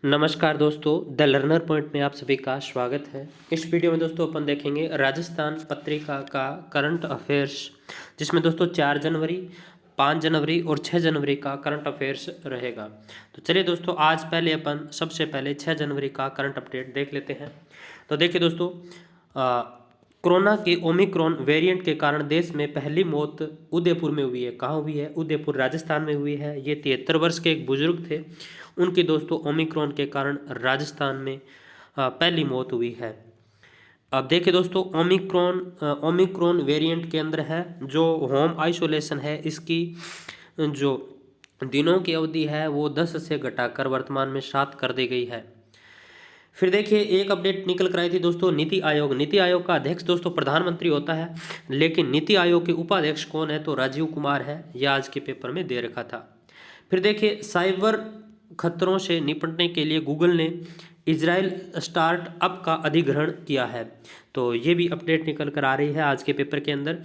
नमस्कार दोस्तों, the learner point में आप सभी का स्वागत है। इस वीडियो में दोस्तों अपन देखेंगे राजस्थान पत्रिका का करंट अफेयर्स, जिसमें दोस्तों 4 जनवरी, 5 जनवरी और 6 जनवरी का करंट अफेयर्स रहेगा। तो चलिए दोस्तों, आज पहले अपन सबसे पहले 6 जनवरी का करंट अपडेट देख लेते हैं। तो देखिए दोस्तों, कोरोना के ओमिक्रॉन वेरिएंट के कारण देश में पहली मौत उदयपुर में हुई है। कहाँ हुई है? उदयपुर, राजस्थान में हुई है। ये 73 वर्ष के एक बुजुर्ग थे, उनकी दोस्तों ओमिक्रॉन के कारण राजस्थान में पहली मौत हुई है। अब देखिए दोस्तों, ओमिक्रॉन वेरिएंट के अंदर है जो होम आइसोलेशन है, इसकी जो दिनों की अवधि है वो 10 से घटाकर वर्तमान में 7 कर दी गई है। फिर देखिए, एक अपडेट निकल कर आई थी दोस्तों, नीति आयोग। नीति आयोग का अध्यक्ष दोस्तों प्रधानमंत्री होता है, लेकिन नीति आयोग के उपाध्यक्ष कौन है? तो राजीव कुमार है। यह आज के पेपर में दे रखा था। फिर देखिए, साइबर खतरों से निपटने के लिए गूगल ने इजराइल स्टार्टअप का अधिग्रहण किया है। तो ये भी अपडेट निकल कर आ रही है आज के पेपर के अंदर।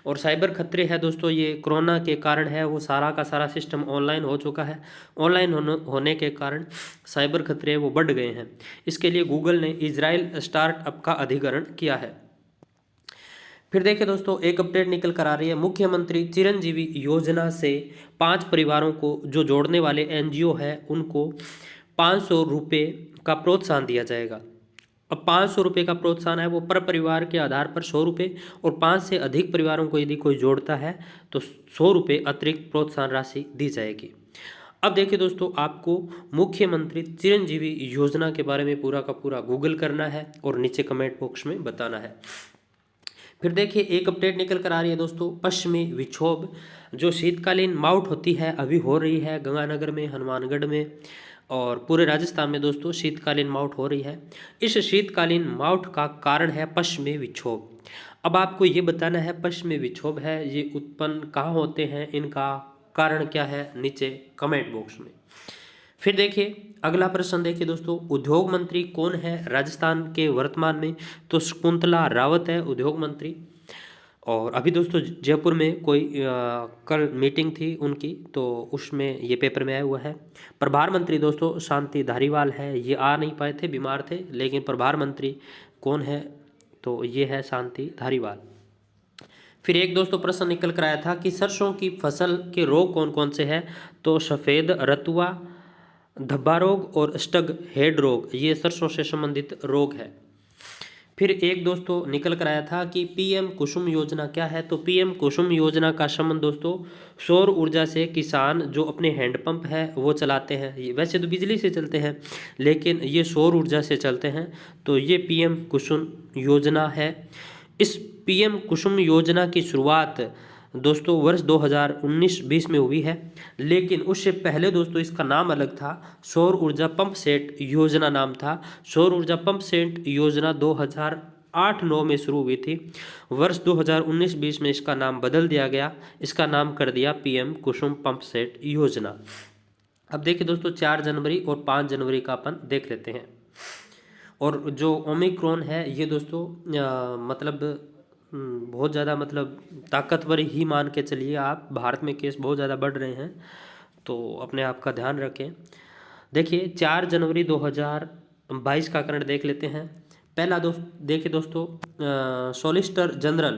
और साइबर खतरे है दोस्तों, ये कोरोना के कारण है, वो सारा का सारा सिस्टम ऑनलाइन हो चुका है। ऑनलाइन होने के कारण साइबर खतरे वो बढ़ गए हैं। इसके लिए गूगल ने इजराइल स्टार्टअप का अधिग्रहण किया है। फिर देखिए दोस्तों, एक अपडेट निकल कर आ रही है, मुख्यमंत्री चिरंजीवी योजना से 5 परिवारों को जो जोड़ने वाले एनजीओ है उनको 500 रुपये का प्रोत्साहन दिया जाएगा। अब 500 रुपये का प्रोत्साहन है वो पर परिवार के आधार पर 100 रुपये, और 5 से अधिक परिवारों को यदि कोई जोड़ता है तो 100 रुपये अतिरिक्त प्रोत्साहन राशि दी जाएगी। अब देखिए दोस्तों, आपको मुख्यमंत्री चिरंजीवी योजना के बारे में पूरा का पूरा गूगल करना है और नीचे कमेंट बॉक्स में बताना है। फिर देखिए, एक अपडेट निकल कर आ रही है दोस्तों, पश्चिमी विक्षोभ जो शीतकालीन माउट होती है अभी हो रही है गंगानगर में, हनुमानगढ़ में और पूरे राजस्थान में दोस्तों शीतकालीन माउट हो रही है। इस शीतकालीन माउट का कारण है पश्चिमी विक्षोभ। अब आपको ये बताना है पश्चिमी विक्षोभ है ये उत्पन्न कहाँ होते हैं, इनका कारण क्या है, नीचे कमेंट बॉक्स में। फिर देखिए, अगला प्रश्न देखिए दोस्तों, उद्योग मंत्री कौन है राजस्थान के वर्तमान में? तो शकुंतला रावत है उद्योग मंत्री। और अभी दोस्तों जयपुर में कोई कल मीटिंग थी उनकी, तो उसमें ये पेपर में आया हुआ है। प्रभार मंत्री दोस्तों शांति धारीवाल है, ये आ नहीं पाए थे, बीमार थे, लेकिन प्रभार मंत्री कौन है? तो ये है शांति धारीवाल। फिर एक दोस्तों प्रश्न निकल कर आया था कि सरसों की फसल के रोग कौन कौन से हैं? तो सफ़ेद रतुआ, धब्बा रोग और स्टग हेड रोग, ये सरसों से संबंधित रोग है। फिर एक दोस्तों निकल कर आया था कि पीएम कुसुम योजना क्या है? तो पीएम कुसुम योजना का संबंध दोस्तों सौर ऊर्जा से किसान जो अपने हैंडपंप है वो चलाते हैं, ये वैसे तो बिजली से चलते हैं लेकिन ये सौर ऊर्जा से चलते हैं, तो ये पीएम कुसुम योजना है। इस पीएम कुसुम योजना की शुरुआत दोस्तों वर्ष 2019-20 में हुई है, लेकिन उससे पहले दोस्तों इसका नाम अलग था, सौर ऊर्जा पंप सेट योजना नाम था। सौर ऊर्जा पंप सेट योजना 2008-9 में शुरू हुई थी। वर्ष 2019-20 में इसका नाम बदल दिया गया, इसका नाम कर दिया पीएम कुसुम पंप सेट योजना। अब देखिए दोस्तों, 4 जनवरी और 5 जनवरी का अपन देख लेते हैं। और जो ओमिक्रॉन है ये दोस्तों मतलब बहुत ज़्यादा मतलब ताकतवर ही मान के चलिए आप, भारत में केस बहुत ज़्यादा बढ़ रहे हैं, तो अपने आप का ध्यान रखें। देखिए, 4 जनवरी 2022 का करंट देख लेते हैं। पहला देखिए दोस्तों, सॉलिसिटर जनरल,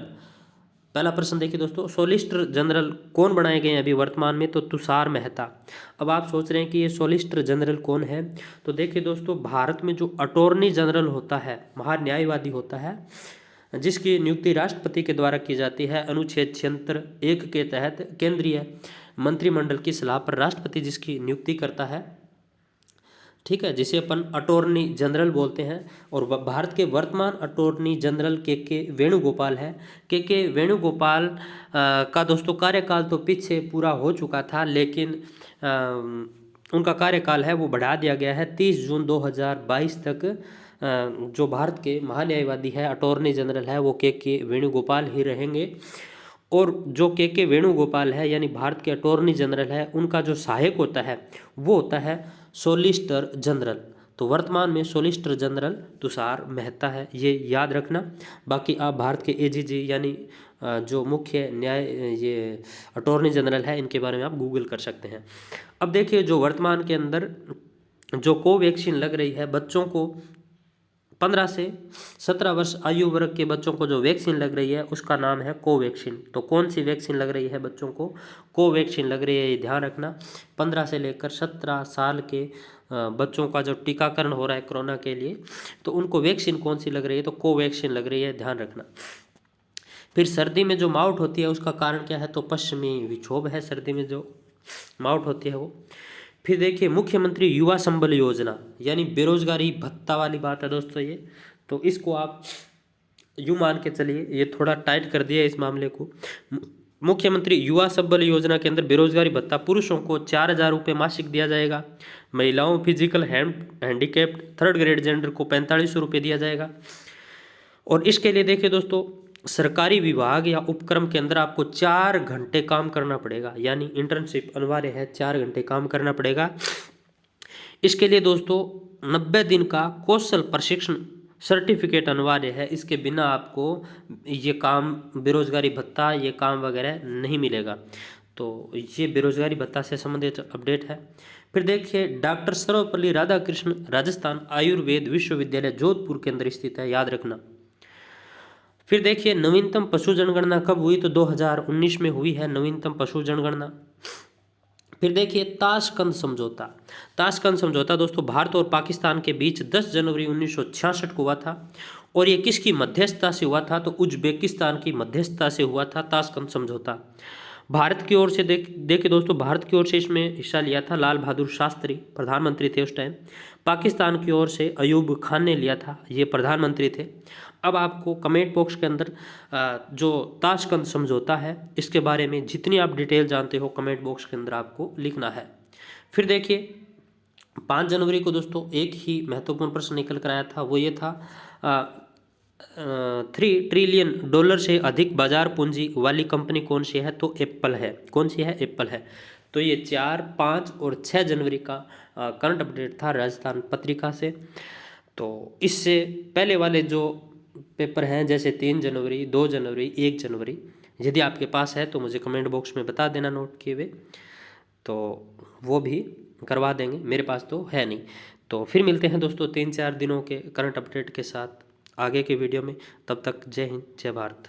पहला प्रश्न देखिए दोस्तों, सॉलिसिटर जनरल कौन बनाए गए हैं अभी वर्तमान में? तो तुषार मेहता। अब आप सोच रहे हैं कि ये सॉलिसिटर जनरल कौन है? तो देखिए दोस्तों, भारत में जो अटॉर्नी जनरल होता है, महान्यायवादी होता है, जिसकी नियुक्ति राष्ट्रपति के द्वारा की जाती है, अनुच्छेद 76(1) के तहत केंद्रीय मंत्रिमंडल की सलाह पर राष्ट्रपति जिसकी नियुक्ति करता है, ठीक है, जिसे अपन अटॉर्नी जनरल बोलते हैं। और भारत के वर्तमान अटॉर्नी जनरल के वेणुगोपाल है। के वेणुगोपाल का दोस्तों कार्यकाल तो पीछे पूरा हो चुका था, लेकिन उनका कार्यकाल है वो बढ़ा दिया गया है 30 जून 2022 तक। जो भारत के महान्यायवादी है, अटॉर्नी जनरल है, वो के वेणुगोपाल ही रहेंगे। और जो के वेणुगोपाल है यानी भारत के अटॉर्नी जनरल है, उनका जो सहायक होता है वो होता है सॉलिसिटर जनरल। तो वर्तमान में सॉलिसिटर जनरल तुषार मेहता है, ये याद रखना। बाकी आप भारत के एजीजी यानी जो मुख्य न्याय ये अटॉर्नी जनरल है, इनके बारे में आप गूगल कर सकते हैं। अब देखिए, जो वर्तमान के अंदर जो कोवैक्सीन लग रही है बच्चों को 15 से 17 वर्ष आयु वर्ग के बच्चों को जो वैक्सीन लग रही है उसका नाम है कोवैक्सीन। तो कौन सी वैक्सीन लग रही है बच्चों को? कोवैक्सीन लग रही है, ये ध्यान रखना। 15 से लेकर 17 साल के बच्चों का जो टीकाकरण हो रहा है कोरोना के लिए, तो उनको वैक्सीन कौन सी लग रही है? तो कोवैक्सीन लग रही है, ध्यान रखना। फिर सर्दी में जो माउट होती है उसका कारण क्या है? तो पश्चिमी विक्षोभ है, सर्दी में जो माउट होती है वो। फिर देखिए मुख्यमंत्री युवा संबल योजना, यानी बेरोजगारी भत्ता वाली बात है दोस्तों ये। तो इसको आप यूँ मान के चलिए, ये थोड़ा टाइट कर दिया इस मामले को। मुख्यमंत्री युवा संबल योजना के अंदर बेरोजगारी भत्ता पुरुषों को 4,000 रुपये मासिक दिया जाएगा। महिलाओं physical handicapped third grade gender को 4500 रुपये दिया जाएगा। और इसके लिए देखिए दोस्तों, सरकारी विभाग या उपक्रम के अंदर आपको 4 घंटे काम करना पड़ेगा, यानी इंटर्नशिप अनिवार्य है, 4 घंटे काम करना पड़ेगा। इसके लिए दोस्तों 90 दिन का कौशल प्रशिक्षण सर्टिफिकेट अनिवार्य है, इसके बिना आपको ये काम बेरोजगारी भत्ता ये काम वगैरह नहीं मिलेगा। तो ये बेरोजगारी भत्ता से संबंधित अपडेट है। फिर देखिए डॉक्टर सर्वपल्ली राधाकृष्ण राजस्थान आयुर्वेद विश्वविद्यालय जोधपुर के अंदर स्थित है, याद रखना। फिर देखिए नवीनतम पशु जनगणना कब हुई? तो 2019 में हुई है नवीनतम पशु जनगणना। फिर देखिए ताशकंद समझौता। ताशकंद समझौता दोस्तों भारत और पाकिस्तान के बीच 10 जनवरी 1966 को हुआ था। और ये किसकी मध्यस्थता से हुआ था? तो उज्बेकिस्तान की मध्यस्थता से हुआ था ताशकंद समझौता। भारत की ओर से देखिए दोस्तों, भारत की ओर से इसमें हिस्सा लिया था लाल बहादुर शास्त्री, प्रधानमंत्री थे उस टाइम। पाकिस्तान की ओर से अयूब खान ने लिया था, ये प्रधानमंत्री थे। अब आपको कमेंट बॉक्स के अंदर जो ताशकंद समझौता है इसके बारे में जितनी आप डिटेल जानते हो कमेंट बॉक्स के अंदर आपको लिखना है। फिर देखिए 5 जनवरी को दोस्तों एक ही महत्वपूर्ण प्रश्न निकल कर आया था, वो ये था 3 ट्रिलियन डॉलर से अधिक बाजार पूंजी वाली कंपनी कौन सी है? तो एप्पल है। कौन सी है? एप्पल है। तो ये 4, 5 और 6 जनवरी का करंट अपडेट था राजस्थान पत्रिका से। तो इससे पहले वाले जो पेपर हैं जैसे 3 जनवरी, 2 जनवरी, 1 जनवरी, यदि आपके पास है तो मुझे कमेंट बॉक्स में बता देना नोट किए हुए, तो वो भी करवा देंगे। मेरे पास तो है नहीं। तो फिर मिलते हैं दोस्तों 3-4 दिनों के करंट अपडेट के साथ आगे के वीडियो में। तब तक जय हिंद, जय भारत।